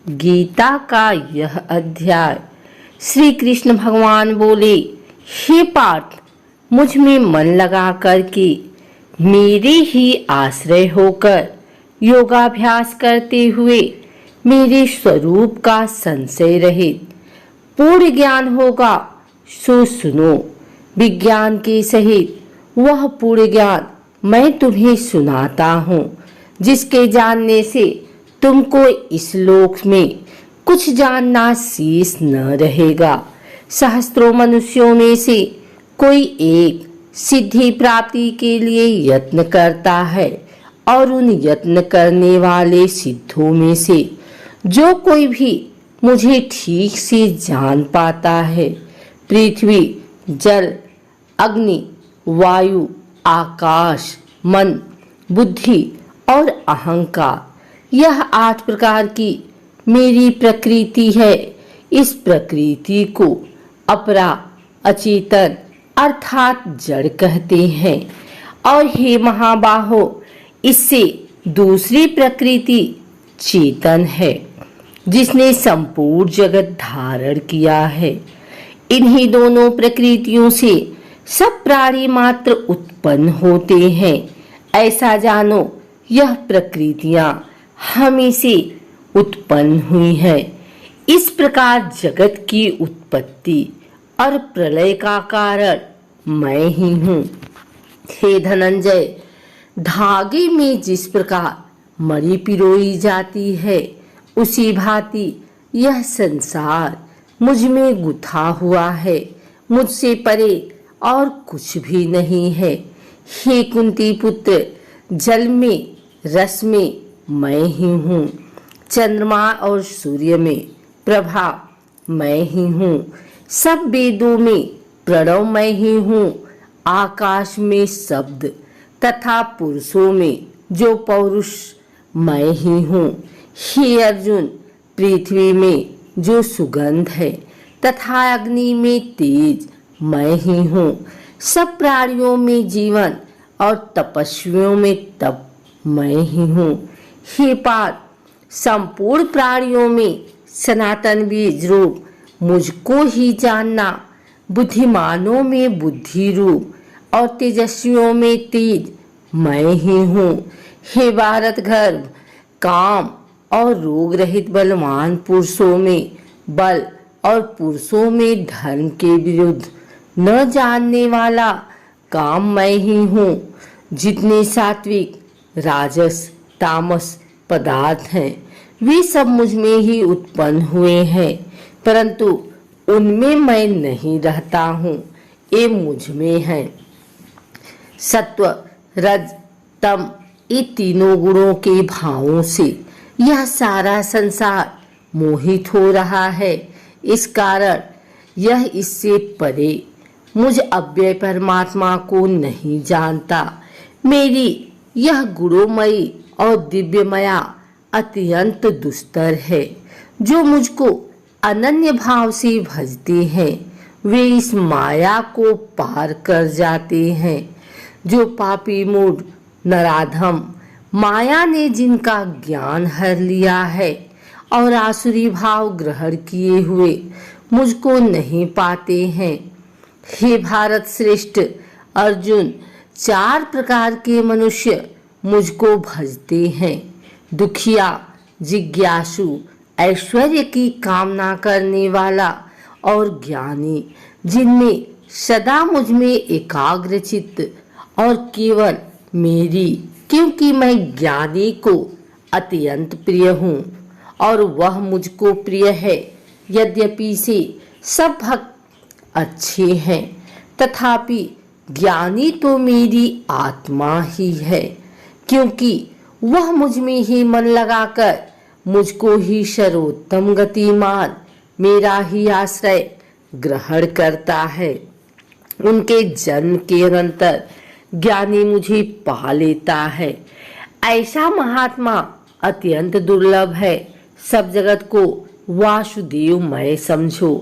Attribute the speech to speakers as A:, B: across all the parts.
A: गीता का यह अध्याय। श्री कृष्ण भगवान बोले, हे पार्थ, मुझ में मन लगा करके मेरे ही आश्रय होकर योगाभ्यास करते हुए मेरे स्वरूप का संशय रहित पूर्ण ज्ञान होगा। सो सुनो, विज्ञान के सहित वह पूर्ण ज्ञान मैं तुम्हें सुनाता हूँ, जिसके जानने से तुमको इस लोक में कुछ जानना शेष न रहेगा। सहस्त्रों मनुष्यों में से कोई एक सिद्धि प्राप्ति के लिए यत्न करता है, और उन यत्न करने वाले सिद्धों में से जो कोई भी मुझे ठीक से जान पाता है, पृथ्वी, जल, अग्नि, वायु, आकाश, मन, बुद्धि और अहंकार, यह 8 प्रकार की मेरी प्रकृति है। इस प्रकृति को अपरा, अचेतन अर्थात जड़ कहते हैं। और हे महाबाहो, इससे दूसरी प्रकृति चेतन है, जिसने संपूर्ण जगत धारण किया है। इन्हीं दोनों प्रकृतियों से सब प्राणी मात्र उत्पन्न होते हैं। ऐसा जानो, यह प्रकृतियां हमें से उत्पन्न हुई है। इस प्रकार जगत की उत्पत्ति और प्रलय का कारण मैं ही हूँ। हे धनंजय, धागे में जिस प्रकार मणि पिरोई जाती है, उसी भांति यह संसार मुझ में गुथा हुआ है। मुझसे परे और कुछ भी नहीं है। हे कुंती पुत्र, जल में, रस में मैं ही हूँ। चंद्रमा और सूर्य में प्रभा मैं ही हूँ। सब वेदों में प्रणव मैं ही हूँ। आकाश में शब्द तथा पुरुषों में जो पौरुष मैं ही हूँ। हे अर्जुन, पृथ्वी में जो सुगंध है तथा अग्नि में तेज मैं ही हूँ। सब प्राणियों में जीवन और तपस्वियों में तप मैं ही हूँ। हे पार्थ, संपूर्ण प्राणियों में सनातन बीज रूप मुझको ही जानना। बुद्धिमानों में बुद्धि रूप और तेजस्वियों में तेज मैं ही हूँ। हे भारत गर्भ, काम और रोग रहित बलवान पुरुषों में बल और पुरुषों में धर्म के विरुद्ध न जानने वाला काम मैं ही हूँ। जितने सात्विक, राजस, तामस पदार्थ हैं, वे सब मुझ में ही उत्पन्न हुए हैं, परंतु उनमें मैं नहीं रहता हूँ, ये मुझ में है। सत्व, रज, तम, ये तीनों गुणों के भावों से यह सारा संसार मोहित हो रहा है। इस कारण यह इससे परे मुझ अव्यय परमात्मा को नहीं जानता। मेरी यह गुणोमयी और दिव्यमया अत्यंत दुस्तर है। जो मुझको अनन्य भाव से भजते हैं, वे इस माया को पार कर जाते हैं। जो पापी मूढ़ नराधम माया ने जिनका ज्ञान हर लिया है और आसुरी भाव ग्रहण किए हुए मुझको नहीं पाते हैं। हे भारत श्रेष्ठ अर्जुन, 4 प्रकार के मनुष्य मुझको भजते हैं। दुखिया, जिज्ञासु, ऐश्वर्य की कामना करने वाला और ज्ञानी, जिनमें सदा मुझ में एकाग्र चित्त और केवल मेरी, क्योंकि मैं ज्ञानी को अत्यंत प्रिय हूँ और वह मुझको प्रिय है। यद्यपि से सब भक्त अच्छे हैं, तथापि ज्ञानी तो मेरी आत्मा ही है, क्योंकि वह मुझ में ही मन लगाकर मुझको ही सर्वोत्तम गतिमान, मेरा ही आश्रय ग्रहण करता है। उनके जन्म के अनंतर ज्ञानी मुझे पा लेता है। ऐसा महात्मा अत्यंत दुर्लभ है। सब जगत को वासुदेवमय समझो।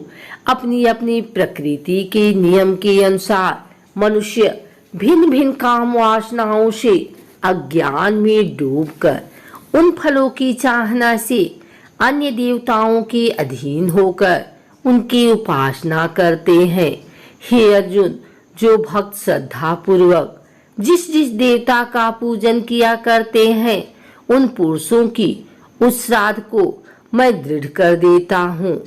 A: अपनी अपनी प्रकृति के नियम के अनुसार मनुष्य भिन्न भिन्न काम वासनाओं से अज्ञान में डूबकर उन फलों की चाहना से अन्य देवताओं के अधीन होकर उनकी उपासना करते हैं। हे अर्जुन, जो भक्त श्रद्धा पूर्वक जिस जिस देवता का पूजन किया करते हैं, उन पुरुषों की उस श्राद्ध को मैं दृढ़ कर देता हूँ।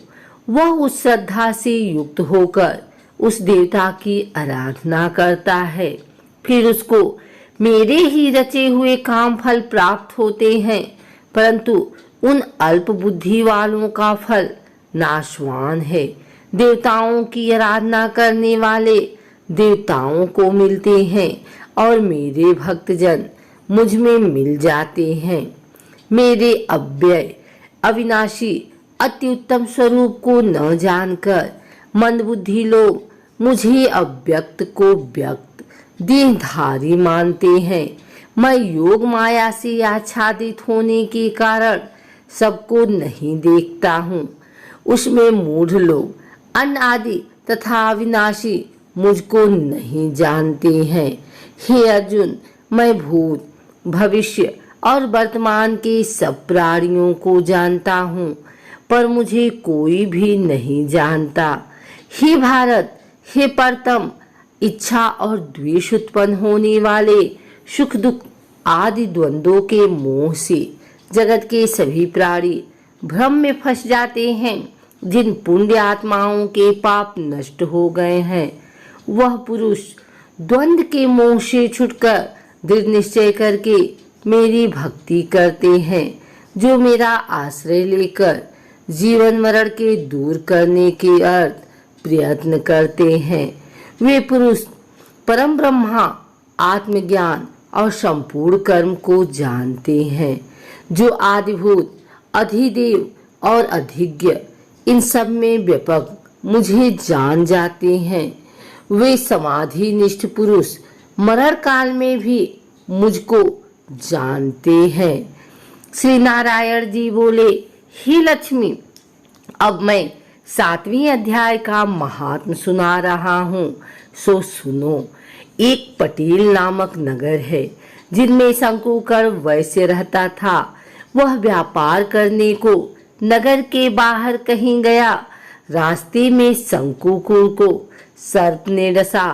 A: वह उस श्रद्धा से युक्त होकर उस देवता की आराधना करता है, फिर उसको मेरे ही रचे हुए काम फल प्राप्त होते हैं। परंतु उन अल्प बुद्धि वालों का फल नाशवान है। देवताओं की आराधना करने वाले देवताओं को मिलते हैं और मेरे भक्तजन मुझ में मिल जाते हैं। मेरे अव्यय अविनाशी अति उत्तम स्वरूप को न जानकर मंदबुद्धि लोग मुझे अव्यक्त को व्यक्त देहधारी मानते हैं। मैं योग माया से आच्छादित होने के कारण सबको नहीं देखता हूँ। उसमें मूढ़ लोग अनादि तथा अविनाशी मुझको नहीं जानते हैं। हे अर्जुन, मैं भूत भविष्य और वर्तमान के सब प्राणियों को जानता हूँ, पर मुझे कोई भी नहीं जानता। हे भारत, हे परतम, इच्छा और द्वेष उत्पन्न होने वाले सुख दुख आदि द्वंद्वों के मोह से जगत के सभी प्राणी भ्रम में फंस जाते हैं। जिन पुण्य आत्माओं के पाप नष्ट हो गए हैं, वह पुरुष द्वंद्व के मोह से छुटकर दृढ़ निश्चय करके मेरी भक्ति करते हैं। जो मेरा आश्रय लेकर जीवन मरण के दूर करने के अर्थ प्रयत्न करते हैं, वे पुरुष परम ब्रह्मा, आत्मज्ञान और संपूर्ण कर्म को जानते हैं। जो आदिभूत, अधिदेव और अधिज्ञ इन सब में व्यापक मुझे जान जाते हैं, वे समाधि निष्ठ पुरुष मरण काल में भी मुझको जानते हैं। श्री नारायण जी बोले, हे लक्ष्मी, अब मैं 7वें अध्याय का महात्म सुना रहा हूँ, सो सुनो। एक पटेल नामक नगर है, जिनमें शंकुकर वैश्य रहता था। वह व्यापार करने को नगर के बाहर कहीं गया। रास्ते में शंकुकुर को सर्प ने डसा,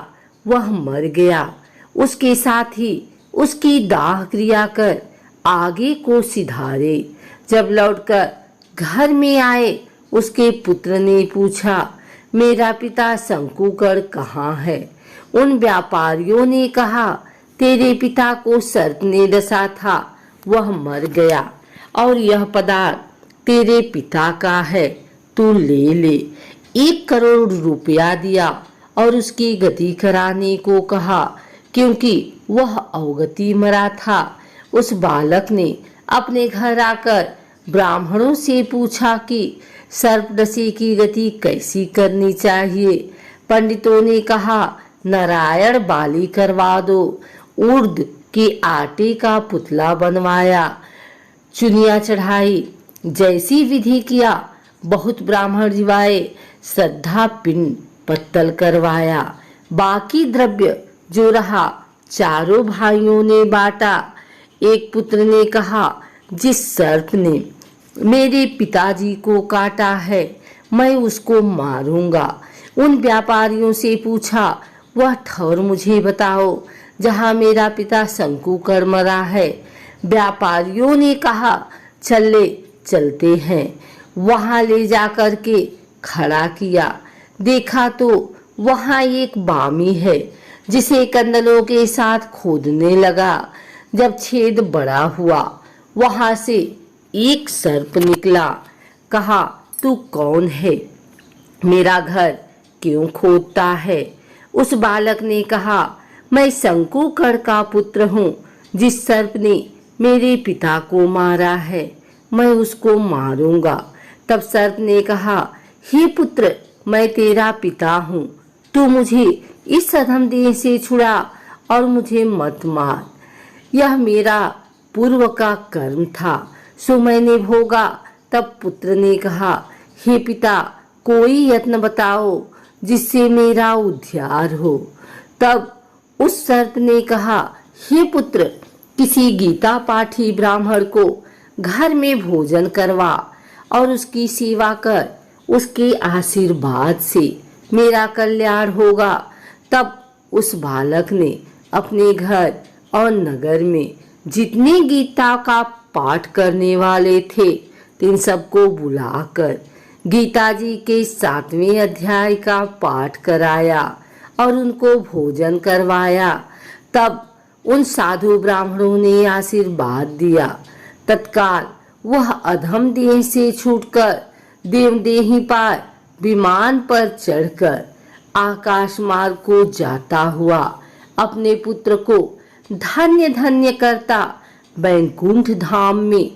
A: वह मर गया। उसके साथ ही उसकी दाह क्रिया कर आगे को सिधारे। जब लौटकर घर में आए, उसके पुत्र ने पूछा, मेरा पिता शंकुकर कहाँ है? उन व्यापारियों ने कहा, तेरे पिता को सर्प ने डसा था, वह मर गया और यह पदार्थ तेरे पिता का है, तू ले ले। 1 करोड़ रुपया दिया और उसकी गति कराने को कहा, क्योंकि वह अवगति मरा था। उस बालक ने अपने घर आकर ब्राह्मणों से पूछा कि सर्पडसी की गति कैसी करनी चाहिए। पंडितों ने कहा, नारायण बाली करवा दो। उर्द के आटे का पुतला बनवाया, चुनिया चढ़ाई, जैसी विधि किया। बहुत ब्राह्मण जिवाए, श्रद्धा पिंड पत्तल करवाया। बाकी द्रव्य जो रहा चारों भाइयों ने बांटा। एक पुत्र ने कहा, जिस सर्प ने मेरे पिताजी को काटा है, मैं उसको मारूंगा। उन व्यापारियों से पूछा, वह ठौर मुझे बताओ जहां मेरा पिता शंकुकर मरा है। व्यापारियों ने कहा, चलते हैं। वहां ले जाकर के खड़ा किया, देखा तो वहां एक बामी है, जिसे कंदलों के साथ खोदने लगा। जब छेद बड़ा हुआ, वहां से एक सर्प निकला। कहा, तू कौन है? मेरा घर क्यों खोदता है? उस बालक ने कहा, मैं शंकुकर का पुत्र हूँ। जिस सर्प ने मेरे पिता को मारा है, मैं उसको मारूंगा। तब सर्प ने कहा, हे पुत्र, मैं तेरा पिता हूँ, तू मुझे इस अधम देह से छुड़ा और मुझे मत मार। यह मेरा पूर्व का कर्म था, सो मैंने भोगा। तब पुत्र ने कहा, हे पिता, कोई यत्न बताओ जिससे मेरा उद्धार हो। तब उस सर्प ने कहा, हे पुत्र, किसी गीता पाठी ब्राह्मण को घर में भोजन करवा और उसकी सेवा कर। उसके आशीर्वाद से मेरा कल्याण होगा। तब उस बालक ने अपने घर और नगर में जितने गीता का पाठ करने वाले थे इन सबको बुलाकर गीता जी के 7वें अध्याय का पाठ कराया और उनको भोजन करवाया। तब उन साधु ब्राह्मणों ने आशीर्वाद दिया। तत्काल वह अधम देह से छूटकर देवदेही पार विमान पर चढ़कर आकाश मार्ग को जाता हुआ अपने पुत्र को धन्य धन्य करता वैकुंठ धाम में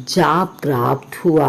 A: जा प्राप्त हुआ।